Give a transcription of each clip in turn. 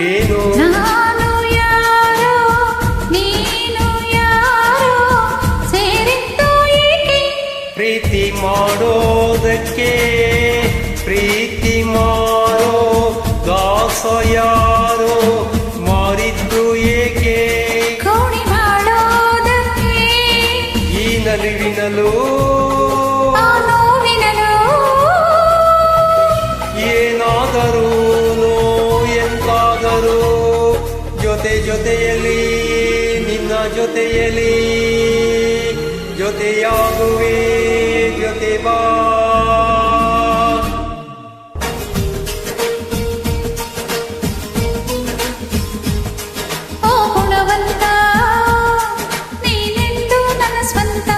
ಏನು ನಾನು ಯಾರೋ ನೀನು ಯಾರೋ ಸೇರಿದ್ದು ಏಕೆ ಪ್ರೀತಿ ಮಾಡೋದಕ್ಕೆ ಪ್ರೀತಿ ಮಾಡೋ ದಾಸ ಯಾರೋ ಮಾರಿದ್ದು ಏಕೆ ಕೋಣಿ ಮಾಡೋದಕ್ಕೆ ಈ ನಲಿವಿನಲು ಆ ನೋವಿನಲು ಏನಾದರೂ ಎಂತಾದರೂ ಜೊತೆಯಲ್ಲಿ ನಿನ್ನ ಜೊತೆಯಲ್ಲಿ ಜೊತೆಯಾಗುವೆ ಜೊತೆ ಬಾ ಓ ಗುಣವಂತ ನೀನೆಂದು ನನ್ನ ಸ್ವಂತ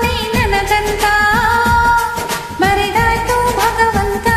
ನೀ ನನಗಂತ ಬರೆದಾಯ್ತು ಭಗವಂತ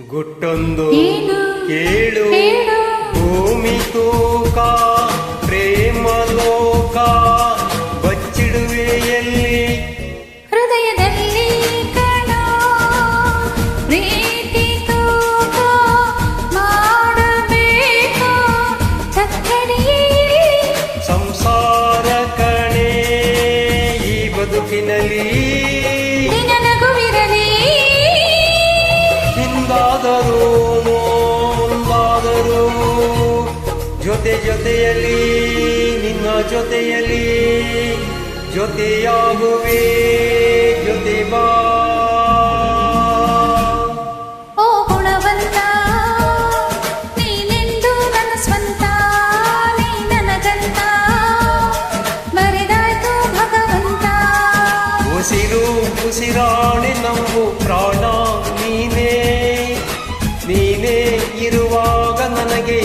ಗುಟ್ಟೊಂದು ಏನು ಕೇಳು ಹೇಳು ಭೂಮಿ ತೂಕ ಪ್ರೇಮ ಲೋಕ ಬಚ್ಚಿಡುವೆ ಎಲ್ಲಿ ಹೃದಯದಲ್ಲಿ ಕಣ ಪ್ರೀತಿ ತೂಕ ಮಾಡಬೇಕು ಚಕ್ಕಡಿ ಸಂಸಾರ ಕಣೆ ಈ ಬದುಕಿನಲ್ಲಿ ದಿನ ನಗುವಿರಲಿ ಹಿಂದಾದರೂ ಮುಂದಾದರೂ ಜೊತೆಯಲ್ಲಿ ನಿನ್ನ ಜೊತೆಯಲ್ಲಿ ಜೊತೆಯಾಗುವೆ ಜೊತೆ ಬಾ ಓ ಗುಣವಂತ ನೀನೆಂದು ನನ್ನ ಸ್ವಂತ ನೀ ನನಗಂತ ಬರೆದಾಯ್ತು ಭಗವಂತ ಉಸಿರಾಣೆ ನಾವು ಪ್ರಾಣ ನೀನೇ ಇರುವಾಗ ನನಗೆ